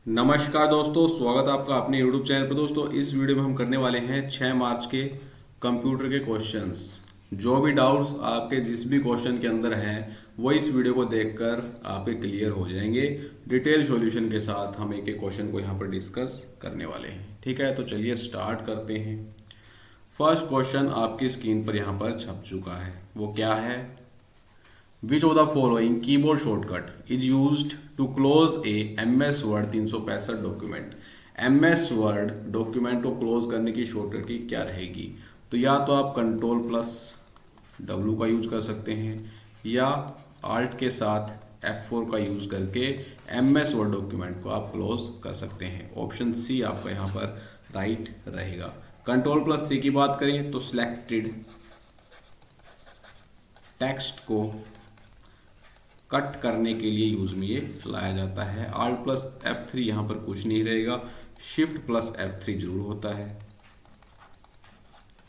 नमस्कार दोस्तों, स्वागत है आपका अपने YouTube चैनल पर। दोस्तों, इस वीडियो में हम करने वाले हैं 6 मार्च के कंप्यूटर के क्वेश्चंस। जो भी डाउट्स आपके जिस भी क्वेश्चन के अंदर हैं वो इस वीडियो को देखकर आपके क्लियर हो जाएंगे। डिटेल सॉल्यूशन के साथ हम एक एक क्वेश्चन को यहाँ पर डिस्कस करने वाले हैं। ठीक है, तो चलिए स्टार्ट करते हैं। फर्स्ट क्वेश्चन आपकी स्क्रीन पर यहाँ पर छप चुका है। वो क्या है? Which of the following keyboard shortcut is used to close a MS Word 365 document? MS Word document को क्लोज करने की शॉर्टकट की क्या रहेगी? तो या तो आप कंट्रोल प्लस W का यूज कर सकते हैं या Alt के साथ F4 का यूज करके MS Word डॉक्यूमेंट को आप क्लोज कर सकते हैं। ऑप्शन सी आपका यहाँ पर राइट रहेगा। कंट्रोल प्लस C की बात करें तो सिलेक्टेड टेक्स्ट को कट करने के लिए यूज में ये लाया जाता है। Alt प्लस F3 यहाँ पर कुछ नहीं रहेगा, शिफ्ट प्लस F3 जरूर होता है।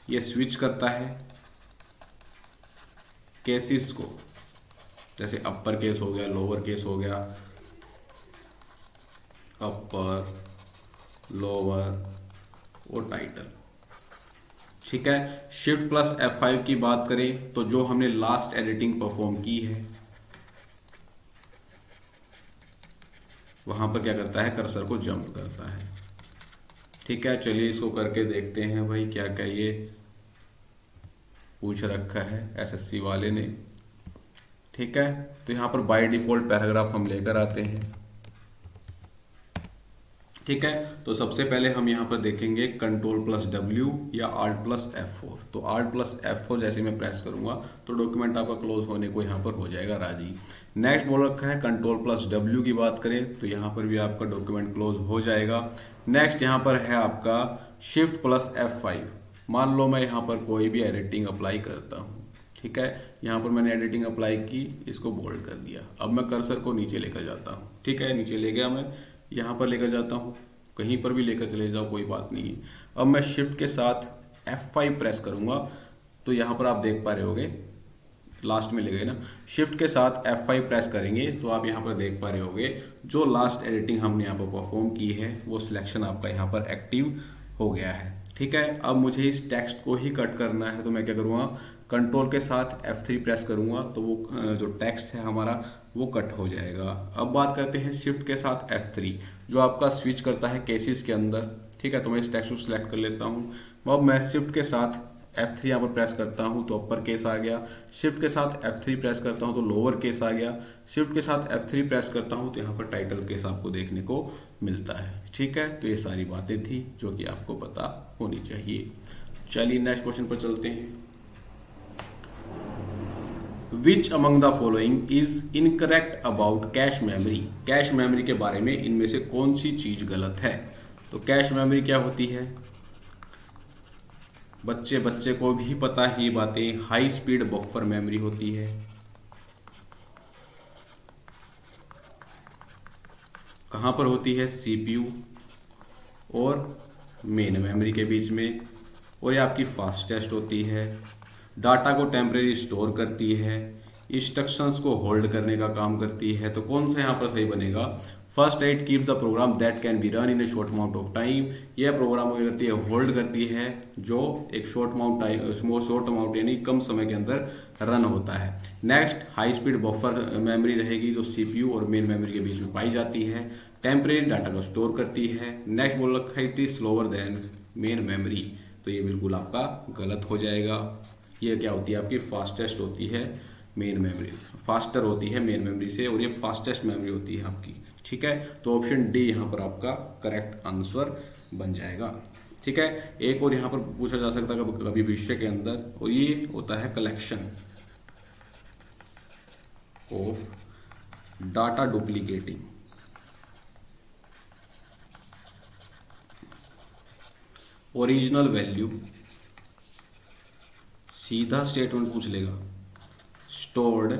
ये स्विच करता है केसेस को, जैसे अपर केस हो गया, लोअर केस हो गया, अपर, लोअर और टाइटल। ठीक है। शिफ्ट प्लस F5 की बात करें तो जो हमने लास्ट एडिटिंग परफॉर्म की है वहां पर क्या करता है, कर्सर को जंप करता है। ठीक है, चलिए इसको करके देखते हैं भाई क्या क्या ये पूछ रखा है एसएससी वाले ने। ठीक है, तो यहाँ पर बाय डिफॉल्ट पैराग्राफ हम लेकर आते हैं। ठीक है, तो सबसे पहले हम यहाँ पर देखेंगे कंट्रोल प्लस W या Alt प्लस F4। तो Alt प्लस F4 जैसे मैं प्रेस करूंगा तो डॉक्यूमेंट आपका क्लोज होने को यहाँ पर हो जाएगा राजी। नेक्स्ट बोल रखा है कंट्रोल प्लस W की बात करें तो यहाँ पर भी आपका डॉक्यूमेंट क्लोज हो जाएगा। नेक्स्ट यहाँ पर है आपका शिफ्ट प्लस F5। मान लो मैं यहाँ पर कोई भी एडिटिंग अप्लाई करता हूँ। ठीक है, यहाँ पर मैंने एडिटिंग अप्लाई की, इसको बोल्ड कर दिया। अब मैं कर्सर को नीचे लेकर जाता हूँ। ठीक है, नीचे ले गया, मैं यहाँ पर लेकर जाता हूँ, कहीं पर भी लेकर चले जाओ कोई बात नहीं है। अब मैं शिफ्ट के साथ F5 प्रेस करूंगा तो यहाँ पर आप देख पा रहे होगे, लास्ट में ले गए ना, शिफ्ट के साथ F5 प्रेस करेंगे तो आप यहाँ पर देख पा रहे होगे जो लास्ट एडिटिंग हमने यहाँ पर परफॉर्म की है वो सिलेक्शन आपका यहाँ पर एक्टिव हो गया है। ठीक है, अब मुझे इस टेक्स्ट को ही कट करना है तो मैं क्या करूँगा, कंट्रोल के साथ F3 प्रेस करूँगा तो वो जो टेक्स्ट है हमारा वो कट हो जाएगा। अब बात करते हैं शिफ्ट के साथ F3 जो आपका स्विच करता है केसेस के अंदर। ठीक है, तो मैं इस टेक्स्ट को सिलेक्ट कर लेता हूँ। अब मैं शिफ्ट के साथ F3 यहाँ पर प्रेस करता हूँ तो अपर केस आ गया, शिफ्ट के साथ F3 प्रेस करता हूँ तो लोअर केस आ गया, शिफ्ट के साथ F3 प्रेस करता हूँ तो यहाँ पर टाइटल केस आपको देखने को मिलता है। ठीक है, तो ये सारी बातें थी जो कि आपको पता होनी चाहिए। चलिए नेक्स्ट क्वेश्चन पर चलते हैं। Which among the following is incorrect about cache memory? Cache memory के बारे में इनमें से कौन सी चीज गलत है? तो कैश मेमोरी क्या होती है, बच्चे बच्चे को भी पता ही बातें, हाई स्पीड बफर मेमोरी होती है। कहां पर होती है? सीपीयू और मेन मेमोरी के बीच में। और ये आपकी फास्टेस्ट होती है, डाटा को टेम्परेरी स्टोर करती है, इंस्ट्रक्शंस को होल्ड करने का काम करती है। तो कौन सा यहाँ पर सही बनेगा? First aid keep the program that can be run in a short amount of time. यह प्रोग्राम क्या करती है? होल्ड करती है, जो एक short amount time, short amount यानी कम समय के अंदर रन होता है। Next high speed buffer memory रहेगी जो सीपीयू और मेन मेमोरी के बीच में पाई जाती है, टेम्परेरी डाटा को स्टोर करती है। नेक्स्ट बोल रखा है it is slower then main memory. तो ये बिल्कुल आपका गलत हो जाएगा। ये क्या होती है? आपकी फास्टेस्ट होती है मेन मेमोरी, फास्टर होती है मेन मेमोरी से, और ये फास्टेस्ट मेमोरी होती है आपकी। ठीक है, तो ऑप्शन डी यहाँ पर आपका करेक्ट आंसर बन जाएगा। ठीक है, एक और यहाँ पर पूछा जा सकता है कभी विषय के अंदर, और ये होता है collection of data duplicating. Original value, सीधा स्टेटमेंट पूछ लेगा, स्टोर्ड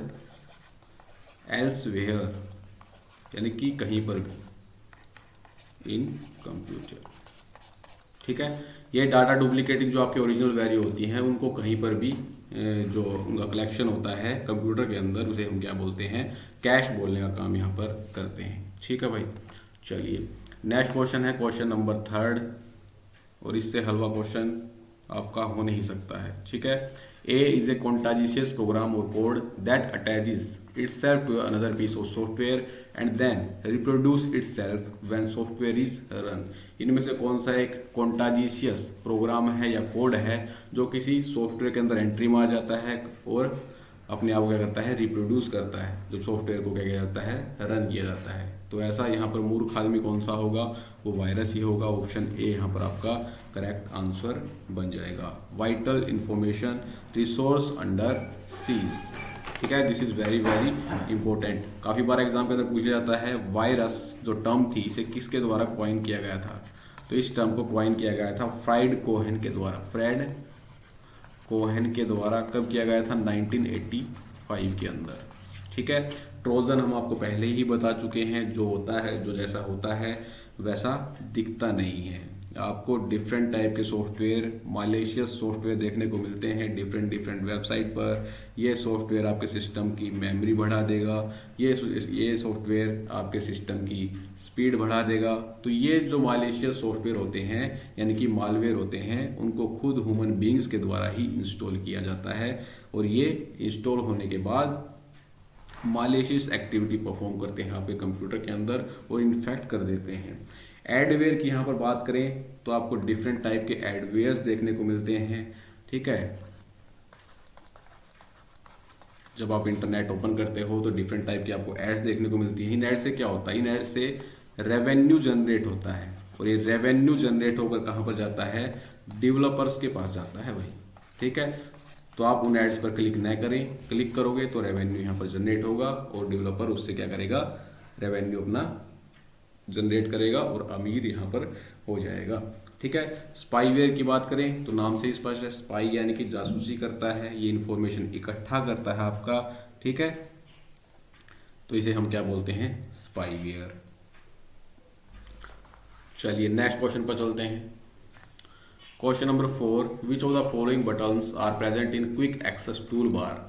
एल्सवेयर यानी कि कहीं पर भी इन कंप्यूटर। ठीक है, ये डाटा डुप्लीकेटिंग जो आपके ओरिजिनल वैल्यू होती हैं उनको कहीं पर भी जो उनका कलेक्शन होता है कंप्यूटर के अंदर उसे हम क्या बोलते हैं? कैश बोलने का काम यहाँ पर करते हैं। ठीक है भाई, चलिए नेक्स्ट क्वेश्चन है क्वेश्चन नंबर 3 और इससे हलवा क्वेश्चन आपका हो नहीं सकता है, ठीक है। ए इज ए कॉन्टाजिशियस प्रोग्राम और code that attaches itself to another piece of software and then reproduce itself when software is run। इनमें से कौन सा एक कॉन्टाजिशियस प्रोग्राम है या कोड है जो किसी सॉफ्टवेयर के अंदर एंट्री मार जाता है और अपने आप को क्या करता है, रिप्रोड्यूस करता है जब सॉफ्टवेयर को क्या किया जाता है, रन किया जाता है। तो ऐसा यहाँ पर मूर्ख आदमी कौन सा होगा, वो वायरस ही होगा। ऑप्शन ए यहाँ पर आपका करेक्ट आंसर बन जाएगा। Vital information resource under seize, ठीक है, this is very very important. काफी बार एग्जाम के अंदर पूछा जाता है वायरस जो टर्म थी इसे किसके द्वारा क्वाइन किया गया था। तो इस टर्म को क्वाइन किया गया था फ्राइड कोहेन के द्वारा, फ्रेड कोहेन के द्वारा। कब किया गया था, 1985 के अंदर, ठीक है। ट्रोजन हम आपको पहले ही बता चुके हैं, जो होता है, जो जैसा होता है वैसा दिखता नहीं है। आपको डिफरेंट टाइप के सॉफ्टवेयर, मालेशियस सॉफ्टवेयर देखने को मिलते हैं डिफरेंट वेबसाइट पर। ये सॉफ्टवेयर आपके सिस्टम की मेमोरी बढ़ा देगा, ये सॉफ्टवेयर आपके सिस्टम की स्पीड बढ़ा देगा। तो ये जो मालेशियस सॉफ्टवेयर होते हैं यानी कि मालवेयर होते हैं, उनको खुद ह्यूमन बींग्स के द्वारा ही इंस्टॉल किया जाता है और ये इंस्टॉल होने के बाद मालेशियस एक्टिविटी परफॉर्म करते हैं आपके कंप्यूटर के अंदर और इन्फेक्ट कर देते हैं। एडवेयर की यहाँ पर बात करें तो आपको डिफरेंट टाइप के एडवेयर्स देखने को मिलते हैं, ठीक है। जब आप इंटरनेट ओपन करते हो तो डिफरेंट टाइप की आपको एड्स देखने को मिलती है। इन एड से क्या होता है, इन एड से रेवेन्यू जनरेट होता है और ये रेवेन्यू जनरेट होकर कहाँ पर जाता है, डेवलपर्स के पास जाता है भाई, ठीक है। तो आप उन एड्स पर क्लिक न करें, क्लिक करोगे तो रेवेन्यू यहाँ पर जनरेट होगा और डेवलपर उससे क्या करेगा, रेवेन्यू अपना जनरेट करेगा और अमीर यहाँ पर हो जाएगा, ठीक है। स्पाईवेयर की बात करें तो नाम से स्पष्ट है, स्पाई यानी कि जासूसी करता है, ये इंफॉर्मेशन इकट्ठा करता है आपका, ठीक है। तो इसे हम क्या बोलते हैं, स्पाईवेयर। चलिए नेक्स्ट क्वेश्चन पर चलते हैं। Question number 4, which of the following buttons are present in quick access tool bar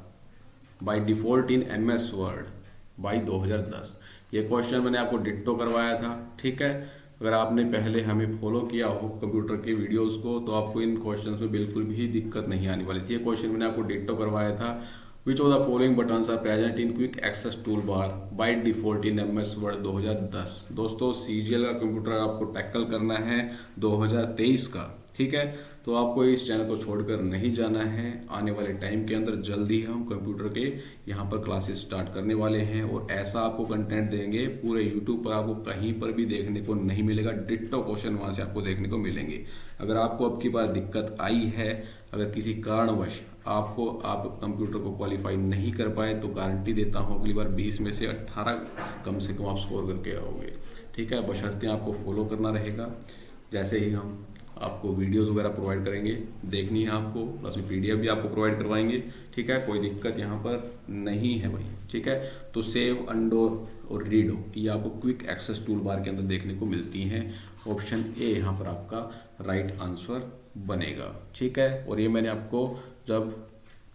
by default in MS Word by 2010। ये क्वेश्चन मैंने आपको डिट्टो करवाया था, ठीक है। अगर आपने पहले हमें फॉलो किया हो कंप्यूटर के वीडियोस को तो आपको इन क्वेश्चंस में बिल्कुल भी दिक्कत नहीं आने वाली थी। ये क्वेश्चन मैंने आपको डिट्टो करवाया था। Which of the following buttons are present in quick access tool bar by default in MS Word 2010। दोस्तों CGL का कंप्यूटर आपको टैकल करना है 2023 का, ठीक है। तो आपको इस चैनल को छोड़कर नहीं जाना है। आने वाले टाइम के अंदर जल्दी हम कंप्यूटर के यहाँ पर क्लासेस स्टार्ट करने वाले हैं और ऐसा आपको कंटेंट देंगे पूरे YouTube पर आपको कहीं पर भी देखने को नहीं मिलेगा। डिट्टो क्वेश्चन वहाँ से आपको देखने को मिलेंगे। अगर आपको अब की बार दिक्कत आई है, अगर किसी कारणवश आप कंप्यूटर को क्वालिफाई नहीं कर पाए तो गारंटी देता हूँ अगली बार 20 में से 18 कम से कम आप स्कोर करके आओगे, ठीक है। बशर्ते आपको फॉलो करना रहेगा। जैसे ही हम आपको वीडियोस वगैरह प्रोवाइड करेंगे, देखनी है आपको, प्लस में PDF भी आपको प्रोवाइड करवाएंगे, ठीक है। कोई दिक्कत यहाँ पर नहीं है भाई, ठीक है। तो सेव, अंडो और रीडो ये आपको क्विक एक्सेस टूल बार के अंदर देखने को मिलती हैं। ऑप्शन ए यहाँ पर आपका राइट आंसर बनेगा, ठीक है। और ये मैंने आपको जब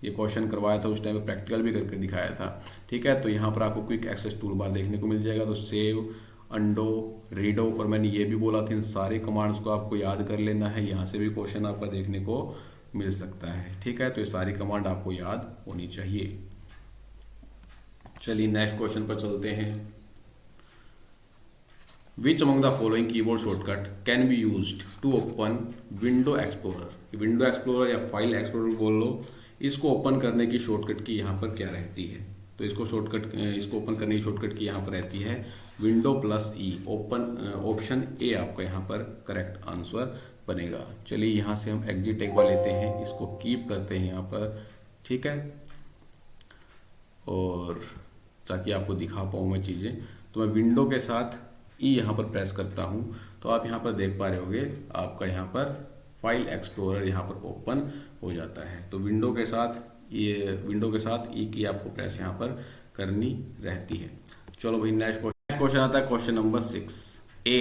ये क्वेश्चन करवाया था उस टाइम पे प्रैक्टिकल भी करके दिखाया था, ठीक है। तो यहाँ पर आपको क्विक एक्सेस टूल बार देखने को मिल जाएगा। तो सेव, अंडो, रीडो और मैंने ये भी बोला था इन सारे कमांड्स को आपको याद कर लेना है। यहाँ से भी क्वेश्चन आपका देखने को मिल सकता है, ठीक है। तो ये सारी कमांड आपको याद होनी चाहिए। चलिए नेक्स्ट क्वेश्चन पर चलते हैं। Which among the following keyboard shortcut can be used to open window explorer. Window explorer या फाइल एक्सप्लोरर बोल लो, इसको ओपन करने की शॉर्टकट की यहाँ पर क्या रहती है। तो इसको ओपन करने की शॉर्टकट की यहाँ पर रहती है Window+E। ऑप्शन ए आपका यहाँ पर करेक्ट आंसर बनेगा। चलिए यहाँ से हम एग्जिट एक बार लेते हैं, इसको कीप करते हैं यहाँ पर, ठीक है। और ताकि आपको दिखा पाऊँ मैं चीज़ें, तो मैं विंडो के साथ E यहाँ पर प्रेस करता हूँ तो आप यहाँ पर देख पा रहे होंगे आपका यहाँ पर फाइल एक्सप्लोरर यहाँ पर ओपन हो जाता है। तो विंडो के साथ ई की आपको प्रेस यहाँ पर करनी रहती है। चलो भाई नेक्स्ट क्वेश्चन आता है question number 6। A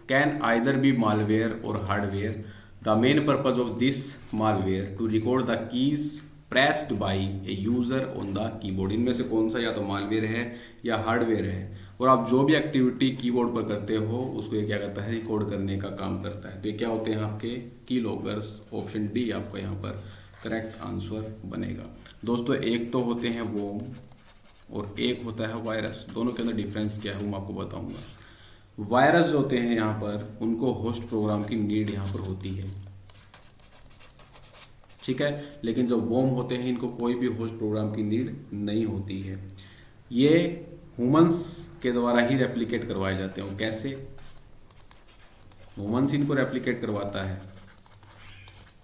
can either be malware or hardware. The main purpose of this malware to record the keys pressed by a user on the keyboard. इनमें से कौन सा या तो मालवेयर है या हार्डवेयर है और आप जो भी एक्टिविटी कीबोर्ड पर करते हो उसको ये क्या करता है, रिकॉर्ड करने का काम करता है। तो ये क्या होते हैं आपके की लॉगर्स। ऑप्शन डी आपका यहाँ पर करेक्ट आंसर बनेगा। दोस्तों एक तो होते हैं वोम और एक होता है वायरस, दोनों के अंदर डिफरेंस क्या है वो मैं आपको बताऊंगा। वायरस जो होते हैं यहाँ पर उनको होस्ट प्रोग्राम की नीड यहाँ पर होती है, ठीक है, लेकिन जो वोम होते हैं इनको कोई भी होस्ट प्रोग्राम की नीड नहीं होती है। ये ह्यूमंस के द्वारा ही रेप्लिकेट करवाए जाते हैं। कैसे? ह्यूमंस इनको रेप्लिकेट करवाता है।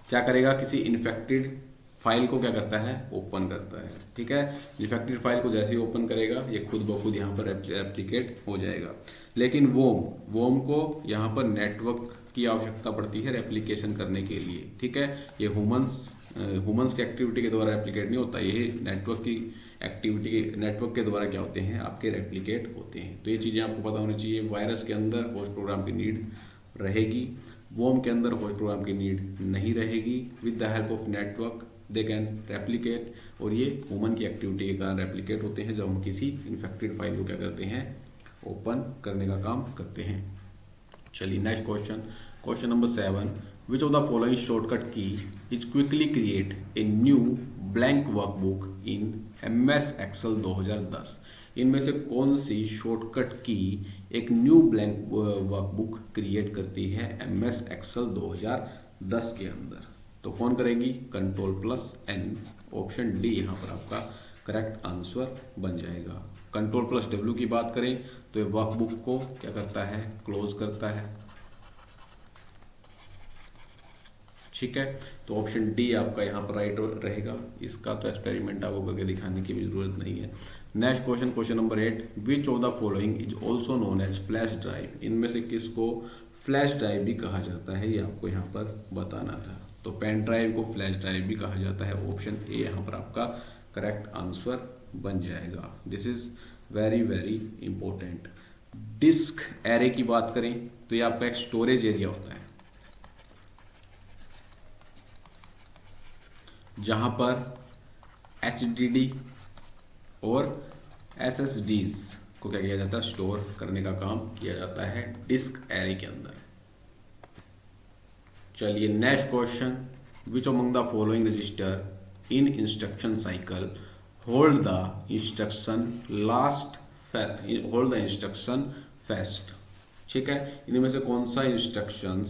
क्या करेगा, किसी इन्फेक्टेड फाइल को क्या करता है, ओपन करता है, ठीक है। इन्फेक्टेड फाइल को जैसे ही ओपन करेगा ये खुद ब खुद यहाँ पर रेप्लिकेट हो जाएगा। लेकिन वोम को यहाँ पर नेटवर्क की आवश्यकता पड़ती है रेप्लिकेशन करने के लिए, ठीक है। ये ह्यूमंस की एक्टिविटी के द्वारा रेप्लिकेट नहीं होता, ये नेटवर्क की एक्टिविटी, नेटवर्क के द्वारा क्या होते हैं, आपके रेप्लिकेट होते हैं। तो ये चीज़ें आपको पता होनी चाहिए। वायरस के अंदर होस्ट प्रोग्राम की नीड रहेगी, वोम के अंदर होस्ट प्रोग्राम की नीड नहीं रहेगी। With the help of network they can replicate, और ये ह्यूमन की एक्टिविटी के कारण रेप्लिकेट होते हैं जब हम किसी इन्फेक्टेड फाइल को क्या करते हैं, ओपन करने का काम करते हैं। चलिए next question, question number 7, which of the following shortcut key is quickly create a new blank workbook in MS Excel 2010। इनमें से कौन सी शॉर्टकट की एक न्यू ब्लैंक वर्कबुक क्रिएट करती है MS Excel 2010 के अंदर? तो कौन करेगी, Ctrl+N। ऑप्शन डी यहाँ पर आपका करेक्ट आंसर बन जाएगा। Ctrl+W की बात करें तो ये वर्कबुक को क्या करता है, क्लोज करता है, ठीक है। तो ऑप्शन डी आपका यहाँ पर राइट रहेगा। इसका तो एक्सपेरिमेंट आपको करके दिखाने की भी जरूरत नहीं है। Next question, question number 8, which of the following is also known as flash drive. इनमें से किसको फ्लैश ड्राइव भी कहा जाता है, ये आपको यहाँ पर बताना था। तो पेन ड्राइव को फ्लैश ड्राइव भी कहा जाता है। ऑप्शन ए यहाँ पर आपका करेक्ट आंसर बन जाएगा। This is very very important. Disk array की बात करें तो ये आपका एक स्टोरेज एरिया होता है जहां पर HDD और SSDs को क्या किया जाता है, स्टोर करने का काम किया जाता है डिस्क एरे के अंदर। चलिए next question, which among the following register in instruction cycle hold the instruction first, ठीक है। इनमें से कौन सा इंस्ट्रक्शन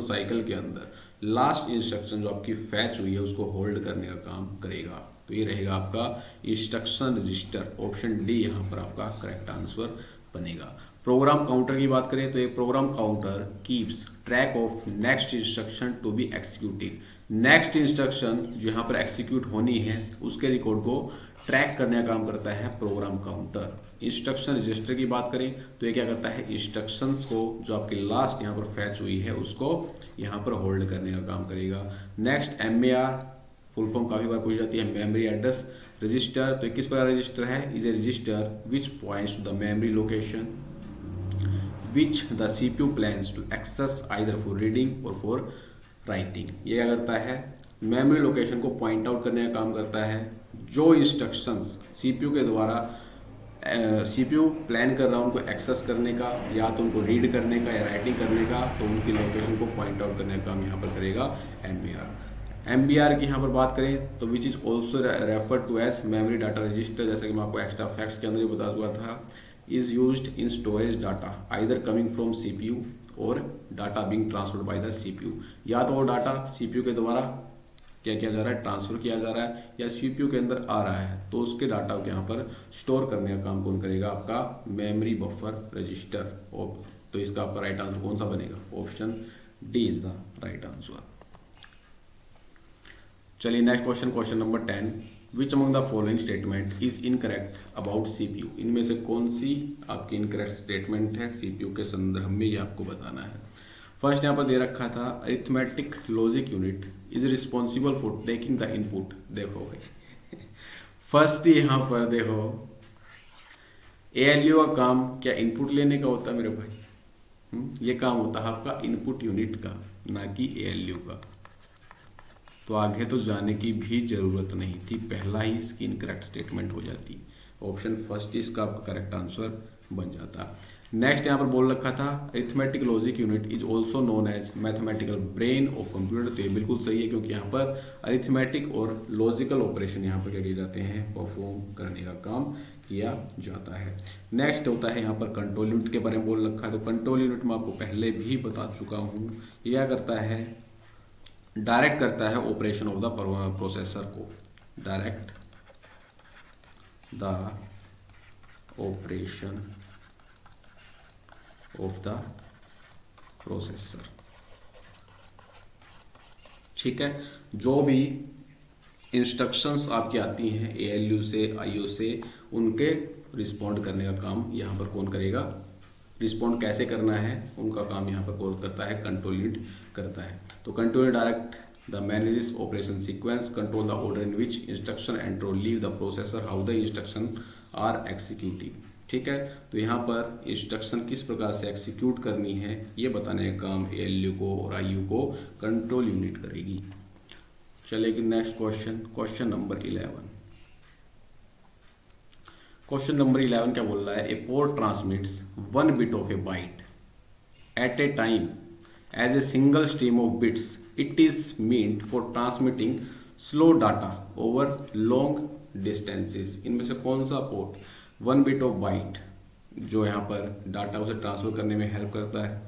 साइकिल के अंदर लास्ट इंस्ट्रक्शन जो आपकी फैच हुई है उसको होल्ड करने का काम करेगा? तो ये रहेगा आपका इंस्ट्रक्शन रजिस्टर। ऑप्शन डी यहाँ पर आपका करेक्ट आंसर बनेगा। प्रोग्राम काउंटर की बात करें तो एक program counter keeps track of next instruction to be executed. Next instruction जो यहाँ पर एक्सिक्यूट होनी है उसके रिकॉर्ड को ट्रैक करने का काम करता है प्रोग्राम काउंटर। इंस्ट्रक्शन रजिस्टर की बात करें तो ये क्या करता है, इंस्ट्रक्शंस को जो आपकी लास्ट यहाँ पर फैच हुई है उसको यहाँ पर होल्ड करने का काम करेगा। नेक्स्ट MAR, फुल फॉर्म काफी बार पूछ जाती है, मेमोरी एड्रेस रजिस्टर। तो किस प्रकार रजिस्टर है, is a register which points to the memory location which the CPU plans to access either for reading or for writing। ये क्या करता है, मेमोरी लोकेशन को पॉइंट आउट करने का काम करता है। जो इंस्ट्रक्शंस CPU के द्वारा CPU प्लान कर रहा है उनको एक्सेस करने का, या तो उनको रीड करने का या राइटिंग करने का, तो उनकी लोकेशन को पॉइंट आउट करने का काम यहाँ पर करेगा MBR। MBR की यहाँ पर बात करें तो which is also refer to as memory data register, जैसे कि मैं आपको एक्स्ट्रा फैक्ट्स के अंदर ही बता चुका था, is used in storage data either coming from CPU और data being transferred by the CPU। या तो वो डाटा CPU के द्वारा क्या किया जा रहा है, ट्रांसफर किया जा रहा है, या CPU के अंदर आ रहा है, तो उसके डाटा को यहाँ पर स्टोर करने का काम कौन करेगा, आपका मेमोरी बफर रजिस्टर। तो इसका आपका राइट आंसर कौन सा बनेगा, option D is the right answer. चलिए next question, question number 10, which among the following statement is incorrect about CPU। इनमें से कौन सी आपकी इनकरेक्ट स्टेटमेंट है CPU के संदर्भ में, ये आपको बताना है। फर्स्ट यहाँ पर दे रखा था arithmetic logic unit is responsible for taking the input. देखो भाई फर्स्ट यहाँ पर देखो ALU का काम क्या इनपुट लेने का होता है मेरे भाई, ये काम होता है आपका इनपुट यूनिट का, ना कि ALU का। तो आगे तो जाने की भी जरूरत नहीं थी, पहला ही इसकी इनकरेक्ट स्टेटमेंट हो जाती। ऑप्शन फर्स्ट इसका आपका करेक्ट आंसर बन जाता। नेक्स्ट यहाँ पर बोल रखा था arithmetic logic unit is also known as mathematical brain of computer. तो ये बिल्कुल सही है, क्योंकि यहाँ पर अरिथमेटिक और लॉजिकल ऑपरेशन यहाँ पर क्या किए जाते हैं, परफॉर्म करने का काम किया जाता है। नेक्स्ट होता है यहाँ पर कंट्रोल यूनिट के बारे में बोल रखा है। तो कंट्रोल यूनिट में आपको पहले भी बता चुका हूँ, यह करता है डायरेक्ट करता है ऑपरेशन ऑफ द प्रोसेसर को, direct the operation of the processor. ठीक है, जो भी इंस्ट्रक्शंस आपकी आती हैं ALU से IO से, उनके रिस्पॉन्ड करने का काम यहाँ पर कौन करेगा, रिस्पॉन्ड कैसे करना है उनका काम यहाँ पर कौन करता है, कंट्रोल यूनिट करता है। तो control direct the manages operation sequence, control the order in which instruction enter or leave the processor, how the instruction are executive. ठीक है, तो यहाँ पर इंस्ट्रक्शन किस प्रकार से एग्जीक्यूट करनी है ये बताने का काम ALU को और IU को कंट्रोल यूनिट करेगी। चलेगी next question, question number 11। Question number 11 क्या बोल रहा है, a port transmits 1 bit of a byte at a time as a single stream of bits, it is meant for transmitting slow data over long distances. इनमें से कौन सा port 1 bit of bite जो यहाँ पर डाटा उसे transfer करने में हेल्प करता है,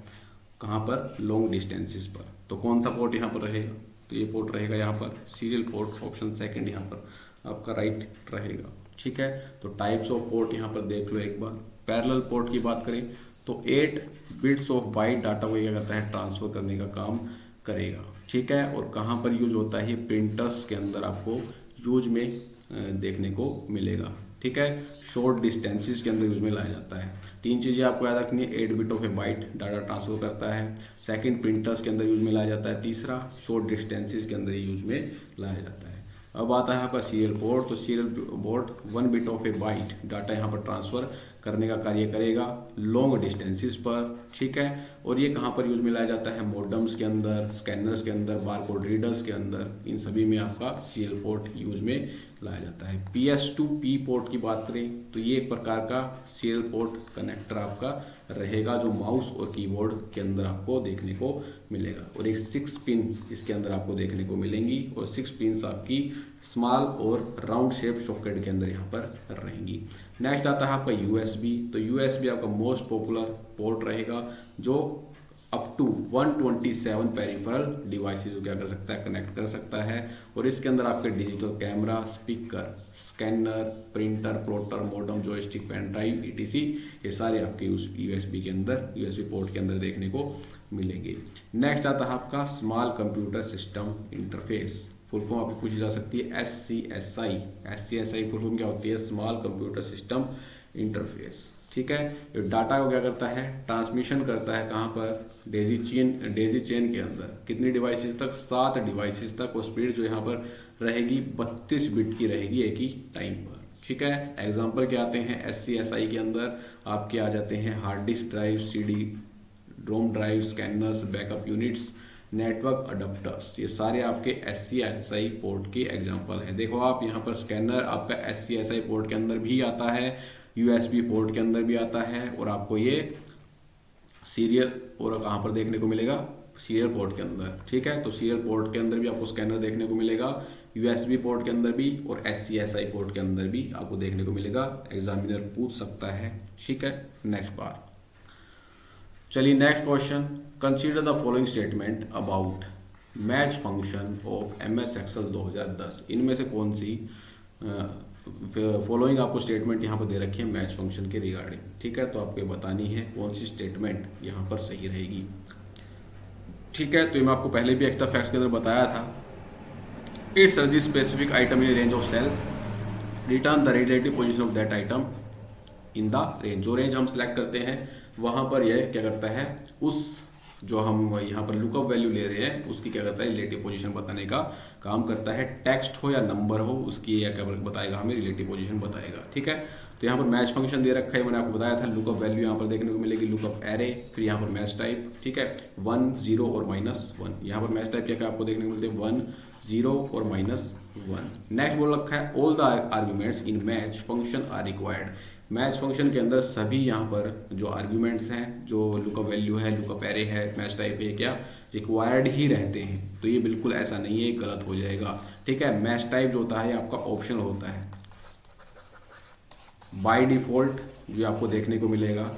कहाँ पर, लॉन्ग डिस्टेंसेस पर। तो कौन सा पोर्ट यहाँ पर रहेगा, तो ये पोर्ट रहेगा यहाँ पर सीरियल पोर्ट, ऑप्शन सेकंड यहाँ पर आपका राइट रहेगा। ठीक है, तो टाइप्स ऑफ पोर्ट यहाँ पर देख लो एक बार। पैरेलल पोर्ट की बात करें तो 8 बिट्स ऑफ बाइट डाटा को क्या करता है, ट्रांसफर करने का काम करेगा। ठीक है, और कहाँ पर यूज होता है, ये प्रिंटर्स के अंदर आपको यूज में देखने को मिलेगा। ठीक है, शॉर्ट डिस्टेंसेस के अंदर यूज में लाया जाता है। 3 चीज़ें आपको याद रखनी है, 8 bit of a byte data transfer करता है, सेकंड प्रिंटर्स के अंदर यूज में लाया जाता है, तीसरा शॉर्ट डिस्टेंसेस के अंदर यूज में लाया जाता है। अब आता है आपका सीरियल पोर्ट। तो serial port 1 bit of a byte data यहाँ पर ट्रांसफर करने का कार्य करेगा लॉन्ग डिस्टेंसेस पर। ठीक है, और ये कहाँ पर यूज में लाया जाता है, मोडम्स के अंदर, स्कैनर्स के अंदर, बारकोड रीडर्स के अंदर, इन सभी में आपका सीरियल पोर्ट यूज में लाया जाता है। PS2P पोर्ट की बात करें तो ये एक प्रकार का सीरियल पोर्ट कनेक्टर आपका रहेगा, जो माउस और कीबोर्ड के अंदर आपको देखने को मिलेगा, और एक 6 पिन इसके अंदर आपको देखने को मिलेंगी, और 6 पिन्स आपकी स्मॉल और राउंड शेप सॉकेट के अंदर यहाँ पर रहेंगी। नेक्स्ट आता है आपका USB। तो USB आपका मोस्ट पॉपुलर पोर्ट रहेगा, जो अप टू 127 पेरिफेरल डिवाइसेस को क्या कर सकता है, कनेक्ट कर सकता है, और इसके अंदर आपके digital camera, speaker, scanner, printer, plotter, modem, joystick, pen drive ETC ये सारे आपके उस USB के अंदर, USB पोर्ट के अंदर देखने को मिलेंगे। नेक्स्ट आता है आपका small computer system interface, full form आपको पूछी जा सकती है SCSI। SCSI फुल फॉर्म क्या होती है, स्मॉल कंप्यूटर सिस्टम इंटरफेस। ठीक है, ये डाटा को क्या करता है, ट्रांसमिशन करता है, कहाँ पर, डेजी चेन के अंदर। कितनी डिवाइसेस तक, 7 डिवाइसेस तक, और स्पीड जो यहाँ पर रहेगी 32 बिट की रहेगी एक ही टाइम पर। ठीक है, एग्जाम्पल क्या आते हैं SCSI के अंदर आपके आ जाते हैं hard disk drive, CD ROM drive, scanners, backup units, network adapters, ये सारे आपके SCSI पोर्ट के एग्जाम्पल हैं। देखो आप यहाँ पर स्कैनर आपका SCSI पोर्ट के अंदर भी आता है, USB पोर्ट के अंदर भी आता है, और आपको ये सीरियल और कहाँ पर देखने को मिलेगा, सीरियल पोर्ट के अंदर। ठीक है, तो सीरियल पोर्ट के अंदर भी आपको स्कैनर देखने को मिलेगा, USB पोर्ट के अंदर भी, और SCSI पोर्ट के अंदर भी आपको देखने को मिलेगा। एग्जामिनर पूछ सकता है। ठीक है, नेक्स्ट बार चलिए next question, consider the following statement about match function of MS Excel 2010। इनमें से कौन सी फॉलोइंग आपको स्टेटमेंट यहाँ पर दे रखी है मैच फंक्शन के रिगार्डिंग। ठीक है, तो आपको बतानी है कौन सी स्टेटमेंट यहाँ पर सही रहेगी। ठीक है, तो मैं आपको पहले भी एक्स्ट्रा फैक्ट्स के अंदर बताया था, it search specific item in range of cell, return the relative position of that item in the range. जो रेंज हम सिलेक्ट करते हैं वहाँ पर यह क्या करता है, उस जो हम यहाँ पर लुकअप वैल्यू ले रहे हैं उसकी क्या करता है, रिलेटिव पोजीशन बताने का काम करता है। टेक्स्ट हो या नंबर हो उसकी या क्या बताएगा, हमें रिलेटिव पोजीशन बताएगा। ठीक है, तो यहाँ पर मैच फंक्शन दे रखा है, मैंने आपको बताया था। लुकअप वैल्यू यहाँ पर देखने को मिलेगी, लुकअप एरे, फिर यहाँ पर मैच टाइप। ठीक है, 1 0 और -1। यहाँ पर मैच टाइप क्या क्या आपको देखने को मिलते हैं, 1 0 और -1। नेक्स्ट बोल रखा है all the arguments in match function are required. Match function के अंदर सभी यहाँ पर जो आर्ग्यूमेंट्स हैं, जो लुकअप वैल्यू है, लुकअप एरे है, मैच टाइप है, क्या रिक्वायर्ड ही रहते हैं। तो ये बिल्कुल ऐसा नहीं है, गलत हो जाएगा। ठीक है, मैच टाइप जो होता है आपका ऑप्शनल होता है। बाय डिफॉल्ट जो आपको देखने को मिलेगा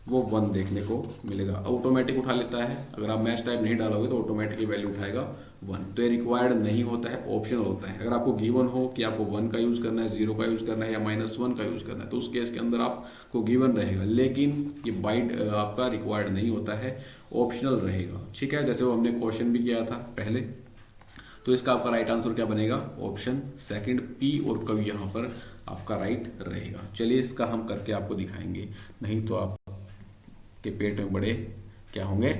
वो 1 देखने को मिलेगा। ऑटोमेटिक उठा लेता है, अगर आप मैच टाइप नहीं डालोगे तो ऑटोमेटिक वैल्यू उठाएगा 1। तो ये रिक्वायर्ड नहीं होता है, ऑप्शनल होता है। अगर आपको गिवन हो कि आपको 1 का यूज़ करना है, 0 का यूज़ करना है या -1 का यूज़ करना है, तो उस केस के अंदर आपको गिवन रहेगा। लेकिन ये बाइट आपका रिक्वायर्ड नहीं होता है, ऑप्शनल रहेगा। ठीक है, जैसे वो हमने क्वेश्चन भी किया था पहले। तो इसका आपका राइट आंसर क्या बनेगा, ऑप्शन सेकंड पी और क्यू यहाँ पर आपका राइट रहेगा। चलिए इसका हम करके आपको दिखाएंगे, नहीं तो आप के पेट में बड़े क्या होंगे।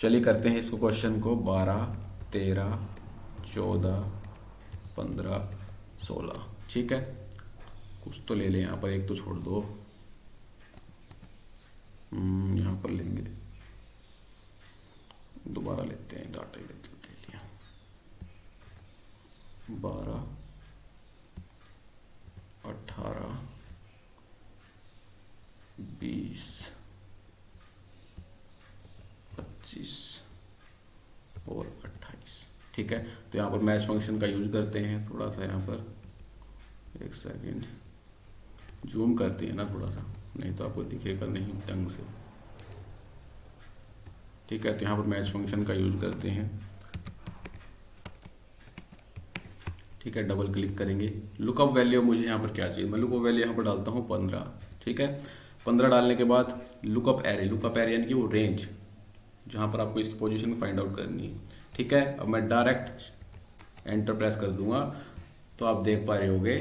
चलिए करते हैं इसको, क्वेश्चन को। 12 13 14 15 16। ठीक है, कुछ तो ले लें यहाँ पर, एक तो छोड़ दो। यहाँ पर लेंगे, दोबारा लेते हैं, डाटा ही ले लिया। 12 18 20 25 और 28। ठीक है, तो यहाँ पर मैच फंक्शन का यूज करते हैं। थोड़ा सा यहाँ पर एक सेकेंड जूम करते हैं ना थोड़ा सा, नहीं तो आपको दिखेगा नहीं ढंग से। ठीक है, तो यहाँ पर मैच फंक्शन का यूज करते हैं। ठीक है, डबल क्लिक करेंगे। लुकअप वैल्यू मुझे यहाँ पर क्या चाहिए, मैं लुकअप वैल्यू यहाँ पर डालता हूँ 15। ठीक है, 15 डालने के बाद लुकअप एरे यानी कि वो रेंज जहाँ पर आपको इसकी पोजीशन फाइंड आउट करनी है। ठीक है, अब मैं डायरेक्ट एंटर प्रेस कर दूंगा तो आप देख पा रहे होगे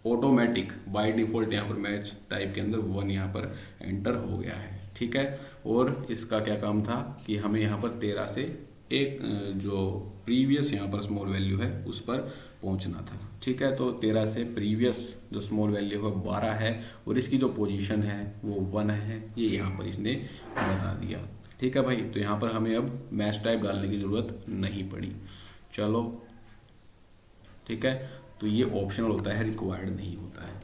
ऑटोमेटिक बाय डिफॉल्ट यहाँ पर मैच टाइप के अंदर 1 यहाँ पर एंटर हो गया है। ठीक है, और इसका क्या काम था कि हमें यहाँ पर 13 से एक जो प्रीवियस यहाँ पर स्मॉल वैल्यू है उस पर पहुंचना था। ठीक है, तो 13 से प्रीवियस जो स्मॉल वैल्यू है 12 है और इसकी जो पोजीशन है वो 1 है, ये यहाँ पर इसने बता दिया। ठीक है भाई, तो यहाँ पर हमें अब मैच टाइप डालने की ज़रूरत नहीं पड़ी। चलो ठीक है, तो ये ऑप्शनल होता है, रिक्वायर्ड नहीं होता है।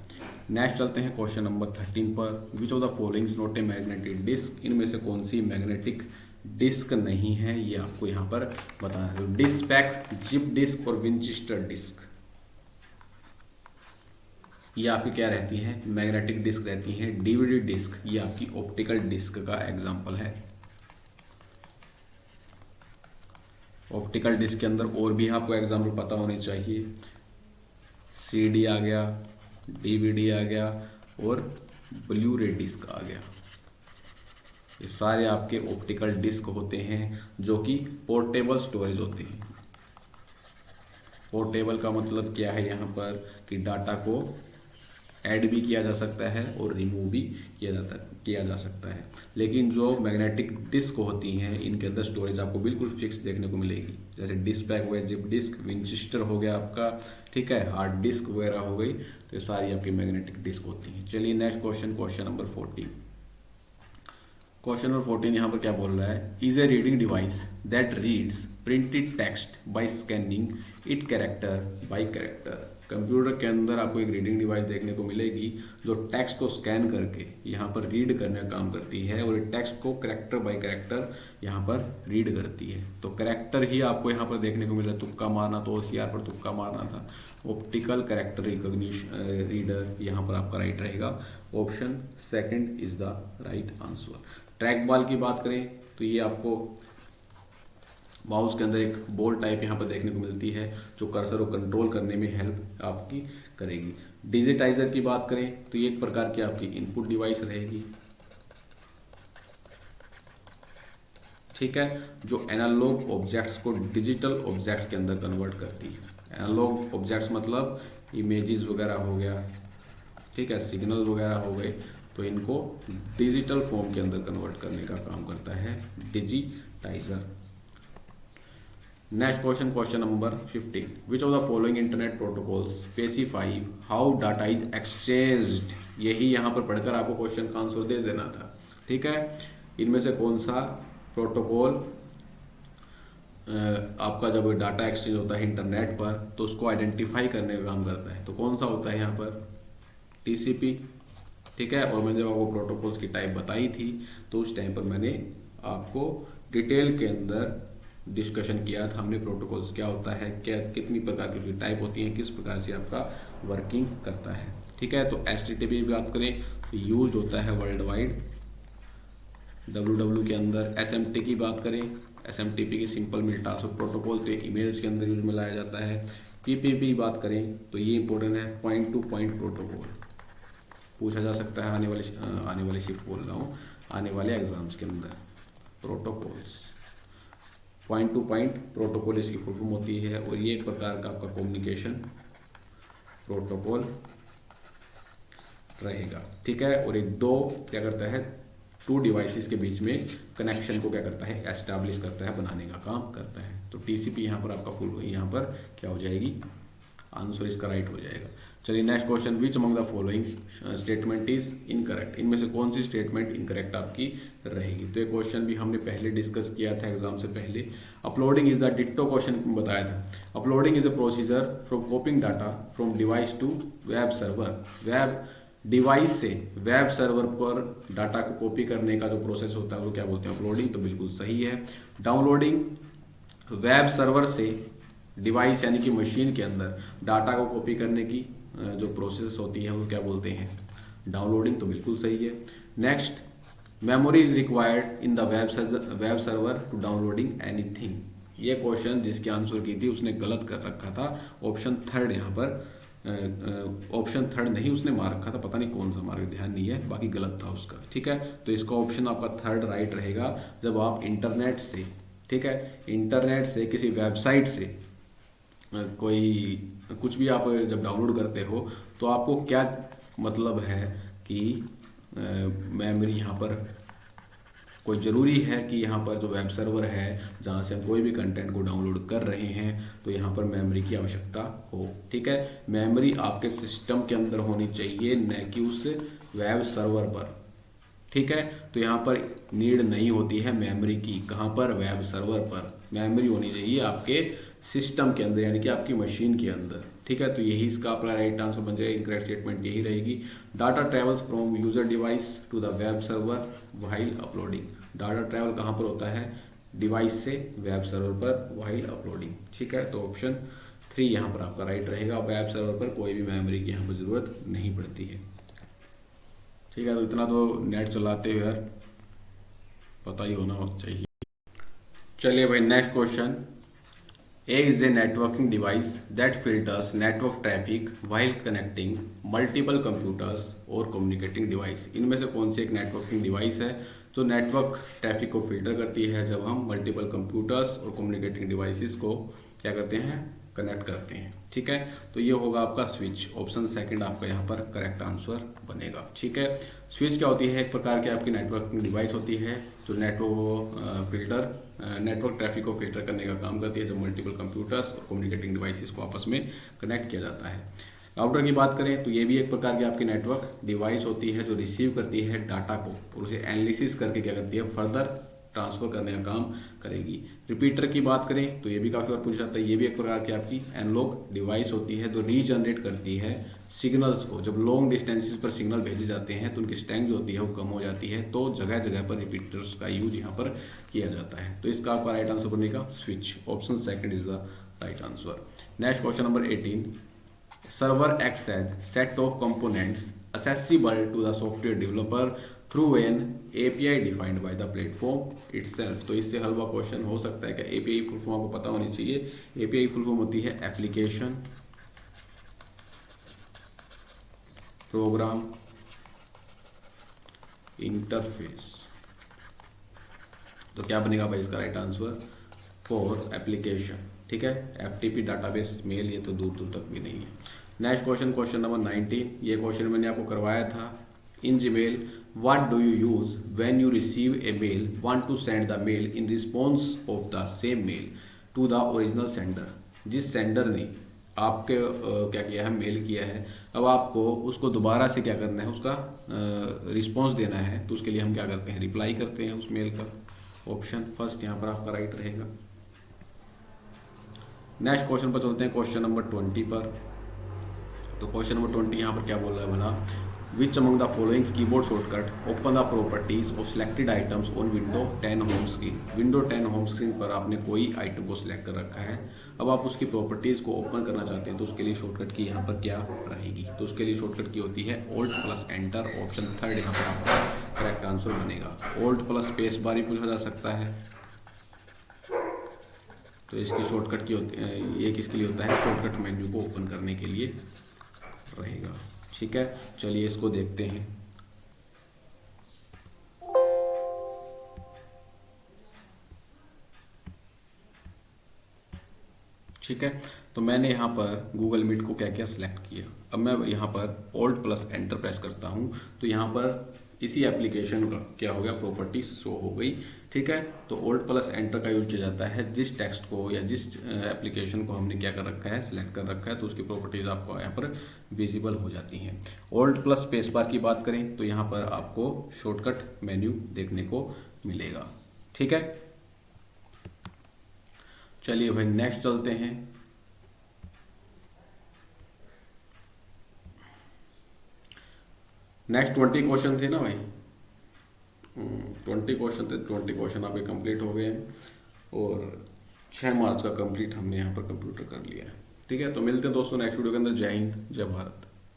नेक्स्ट चलते हैं क्वेश्चन नंबर 13 पर। विच of the following not a magnetic disk, इनमें से कौन सी मैग्नेटिक डिस्क नहीं है, ये आपको यहाँ पर बताना है। तो डिस्पैक, जिप डिस्क और विंचेस्टर डिस्क, ये आपकी क्या रहती हैं, मैग्नेटिक डिस्क रहती हैं। डीवीडी डिस्क ये आपकी ऑप्टिकल डिस्क का एग्जाम्पल है। ऑप्टिकल डिस्क के अंदर और भी आपको एग्जाम्पल पता होने चाहिए। सीडी आ गया, डीवीडी आ गया और ब्लू रे डिस्क आ गया। ये सारे आपके ऑप्टिकल डिस्क होते हैं जो कि पोर्टेबल स्टोरेज होते हैं। पोर्टेबल का मतलब क्या है, यहाँ पर कि डाटा को ऐड भी किया जा सकता है और रिमूव भी किया जा सकता है। लेकिन जो मैग्नेटिक डिस्क होती हैं इनके अंदर स्टोरेज आपको बिल्कुल फिक्स देखने को मिलेगी। जैसे डिस्पैक हुआ, जिप डिस्क, विंचेस्टर हो गया आपका, ठीक है, हार्ड डिस्क वगैरह हो गई, तो ये सारी आपकी मैग्नेटिक डिस्क होती हैं। चलिए next question, question number 14। Question number 14 यहाँ पर क्या बोल रहा है, is A reading device that reads printed text bye scanning it character bye character. Computer के अंदर आपको एक रीडिंग डिवाइस देखने को मिलेगी जो टेक्स्ट को स्कैन करके यहाँ पर रीड करने का काम करती है और टेक्स्ट को कैरेक्टर बाय कैरेक्टर यहाँ पर रीड करती है। तो कैरेक्टर ही आपको यहाँ पर देखने को मिल रहा है, तुक्का मारना तो OCR पर तुक्का मारना था। ऑप्टिकल कैरेक्टर रिकॉग्निशन रीडर यहाँ पर आपका राइट रहेगा। Option second is the right answer. Track ball की बात करें तो ये आपको माउस के अंदर एक बॉल टाइप यहाँ पर देखने को मिलती है जो कर्सर को कंट्रोल करने में हेल्प आपकी करेगी। डिजिटाइजर की बात करें तो ये एक प्रकार की आपकी इनपुट डिवाइस रहेगी। ठीक है, जो एनालॉग ऑब्जेक्ट्स को डिजिटल ऑब्जेक्ट्स के अंदर कन्वर्ट करती है। एनालॉग ऑब्जेक्ट्स मतलब इमेजेस वगैरह हो गया, ठीक है, सिग्नल वगैरह हो गए, तो इनको डिजिटल फॉर्म के अंदर कन्वर्ट करने का काम करता है digitiser. Next question, question number 15, which of the following internet protocol specify how data is exchanged. यही यहाँ पर पढ़कर आपको क्वेश्चन का आंसर दे देना था, ठीक है। इनमें से कौन सा प्रोटोकॉल आपका जब डाटा एक्सचेंज होता है इंटरनेट पर तो उसको आइडेंटिफाई करने का काम करता है, तो कौन सा होता है यहाँ पर, टीसीपी, ठीक है। और मैंने जब आपको प्रोटोकॉल्स की टाइप बताई थी तो उस टाइम पर मैंने आपको डिटेल के अंदर डिस्कशन किया था हमने, प्रोटोकॉल्स क्या होता है, क्या कितनी प्रकार की उसकी टाइप होती है, किस प्रकार से आपका वर्किंग करता है, ठीक है। तो एचटीटीपी की बात करें तो यूज होता है वर्ल्ड वाइड, डब्ल्यू के अंदर। एसएमटी की बात करें, एसएमटीपी की सिंपल मिल ट्रांसफर प्रोटोकॉल तो ईमेल्स के अंदर यूज में लाया जाता है। पीपीपी की बात करें तो ये इंपॉर्टेंट है, पॉइंट टू पॉइंट प्रोटोकॉल पूछा जा सकता है आने वाले शिफ्ट बोल रहा हूँ, आने वाले एग्जाम्स के अंदर। Protocols, point two point protocol इसकी फुल फॉर्म होती है, और ये एक प्रकार का आपका कम्युनिकेशन प्रोटोकॉल रहेगा, ठीक है। और एक दो क्या करता है, टू डिवाइसेस के बीच में कनेक्शन को क्या करता है, एस्टैब्लिश करता है, बनाने का काम करता है। तो टीसीपी यहाँ पर आपका फुल यहाँ पर क्या हो जाएगी, आंसर इसका राइट हो जाएगा। चलिए next question, which among the following statement is incorrect. इनमें से कौन सी स्टेटमेंट इनकरेक्ट आपकी रहेगी। तो ये क्वेश्चन भी हमने पहले डिस्कस किया था एग्जाम से पहले। Uploading is the ditto question बताया था। Uploading is a procedure from copying data from device to web server. Web device से वेब सर्वर पर डाटा को कॉपी करने का जो प्रोसेस होता है वो क्या बोलते हैं, अपलोडिंग। तो बिल्कुल सही है। डाउनलोडिंग, वेब सर्वर से डिवाइस यानी कि मशीन के अंदर डाटा को कॉपी करने की जो प्रोसेस होती है वो क्या बोलते हैं, डाउनलोडिंग। तो बिल्कुल सही है। Next, memory is required in the web server to downloading anything. ये क्वेश्चन जिसके आंसर की थी उसने गलत कर रखा था, ऑप्शन थर्ड यहाँ पर, ऑप्शन थर्ड नहीं उसने मार रखा था, पता नहीं कौन सा मार्क, ध्यान नहीं है, बाकी गलत था उसका, ठीक है। तो इसका ऑप्शन आपका थर्ड राइट रहेगा। जब आप इंटरनेट से, ठीक है, इंटरनेट से किसी वेबसाइट से कोई कुछ भी आप जब डाउनलोड करते हो तो आपको क्या मतलब है कि मेमोरी यहाँ पर कोई ज़रूरी है कि यहाँ पर जो वेब सर्वर है जहाँ से हम कोई भी कंटेंट को डाउनलोड कर रहे हैं तो यहाँ पर मेमोरी की आवश्यकता हो, ठीक है। मेमोरी आपके सिस्टम के अंदर होनी चाहिए, न कि उस वेब सर्वर पर, ठीक है। तो यहाँ पर नीड नहीं होती है मेमोरी की, कहाँ पर, वेब सर्वर पर। मेमोरी होनी चाहिए आपके सिस्टम के अंदर यानी कि आपकी मशीन के अंदर, ठीक है। तो यही इसका अपना राइट आंसर बन जाएगा। इनकरेक्ट स्टेटमेंट यही रहेगी। Data travels from user device to the web server while uploading. Data travel कहाँ पर होता है, डिवाइस से वेब सर्वर पर व्हाइल अपलोडिंग, ठीक है। तो ऑप्शन 3 यहाँ पर आपका राइट रहेगा। वेब सर्वर पर कोई भी मेमोरी की यहाँ पर जरूरत नहीं पड़ती है, ठीक है। तो इतना तो नेट चलाते हुए यार पता ही होना चाहिए। चलिए भाई next question, A is a networking device that filters network traffic while connecting multiple computers or communicating device। इनमें से कौन सी एक नेटवर्किंग डिवाइस है जो नेटवर्क ट्रैफिक को फिल्टर करती है जब हम मल्टीपल कंप्यूटर्स और कम्युनिकेटिंग डिवाइसेस को क्या करते हैं, कनेक्ट करते हैं, ठीक है। तो ये होगा आपका स्विच। ऑप्शन सेकंड आपका यहाँ पर करेक्ट आंसर बनेगा, ठीक है। स्विच क्या होती है, एक प्रकार की आपकी नेटवर्किंग डिवाइस होती है जो नेटवर्क ट्रैफिक को फिल्टर करने का काम करती है जब मल्टीपल कंप्यूटर्स और कम्युनिकेटिंग डिवाइसेस को आपस में कनेक्ट किया जाता है। राउटर की बात करें तो ये भी एक प्रकार की आपकी नेटवर्क डिवाइस होती है जो रिसीव करती है डाटा को और उसे एनालिसिस करके क्या करती है, फर्दर ट्रांसफर करने का काम करेगी। रिपीटर की बात करें तो ये भी काफ़ी बार पूछा जाता है। ये भी एक प्रकार की आपकी एनालॉग डिवाइस होती है जो रीजनरेट करती है सिग्नल्स को। जब लॉन्ग डिस्टेंसेस पर सिग्नल भेजे जाते हैं तो उनकी स्ट्रेंथ जो होती है वो कम हो जाती है, तो जगह जगह पर रिपीटर्स का यूज यहाँ पर किया जाता है। तो इसका आपका राइट आंसर बनेगा switch. Option second is the right answer. Next question number 18, server acts as set of components accessible to the software developer through an API defined by the platform itself। तो इससे हल हुआ question हो सकता है कि API full form आपको पता होनी चाहिए। API फुल फॉर्म होती है एप्लीकेशन प्रोग्राम इंटरफेस। तो क्या बनेगा भाई इसका राइट आंसर, फॉर एप्लीकेशन, ठीक है। FTP डाटाबेस मेल ये तो दूर दूर तक भी नहीं है। नेक्स्ट क्वेश्चन, क्वेश्चन नंबर 19, ये क्वेश्चन मैंने आपको करवाया था In Gmail, what do you use when you receive a mail, want to send the mail in response of the same mail to the original sender? जिस sender ने आपके क्या किया है, मेल किया है, अब आपको उसको दोबारा से क्या करना है, उसका रिस्पॉन्स देना है, तो उसके लिए हम क्या करते हैं, रिप्लाई करते हैं उस मेल का। ऑप्शन फर्स्ट यहाँ पर आपका राइट रहेगा। नेक्स्ट क्वेश्चन पर चलते हैं, क्वेश्चन नंबर 20 पर। तो क्वेश्चन नंबर 20 यहाँ पर क्या बोल रहा है भला, विच among the following keyboard shortcut open the properties of selected items on window 10 home screen. Window 10 home screen पर आपने कोई आइटम को सिलेक्ट कर रखा है, अब आप उसकी प्रॉपर्टीज को ओपन करना चाहते हैं, तो उसके लिए शॉर्टकट की यहाँ पर क्या रहेगी, तो उसके लिए शॉर्टकट की होती है alt plus enter. Option third यहाँ पर आपका करेक्ट आंसर बनेगा। ऑल्ट प्लस स्पेस बार ही पूछा जा सकता है, तो इसकी शॉर्टकट की होती है, ये किसके लिए होता है, शॉर्टकट मेन्यू को ओपन करने के लिए रहेगा। ठीक है, चलिए इसको देखते हैं। ठीक है, तो मैंने यहाँ पर गूगल मीट को क्या क्या सिलेक्ट किया। अब मैं यहाँ पर ऑल्ट प्लस एंटर प्रेस करता हूँ, तो यहाँ पर इसी एप्लीकेशन का क्या हो गया, प्रॉपर्टीज शो हो गई। ठीक है, तो ऑल्ट प्लस एंटर का यूज किया जाता है जिस टेक्स्ट को या जिस एप्लीकेशन को हमने क्या कर रखा है, सिलेक्ट कर रखा है, तो उसकी प्रॉपर्टीज आपको यहाँ पर विजिबल हो जाती हैं। ऑल्ट प्लस स्पेस बार की बात करें तो यहाँ पर आपको शॉर्टकट मेन्यू देखने को मिलेगा। ठीक है, चलिए भाई नेक्स्ट चलते हैं। नेक्स्ट 20 क्वेश्चन थे ना भाई, 20 क्वेश्चन थे, 20 क्वेश्चन आपके कंप्लीट हो गए हैं और 6 मार्च का कंप्लीट हमने यहाँ पर कंप्यूटर कर लिया है। ठीक है, तो मिलते हैं दोस्तों नेक्स्ट वीडियो के अंदर। जय हिंद, जय भारत।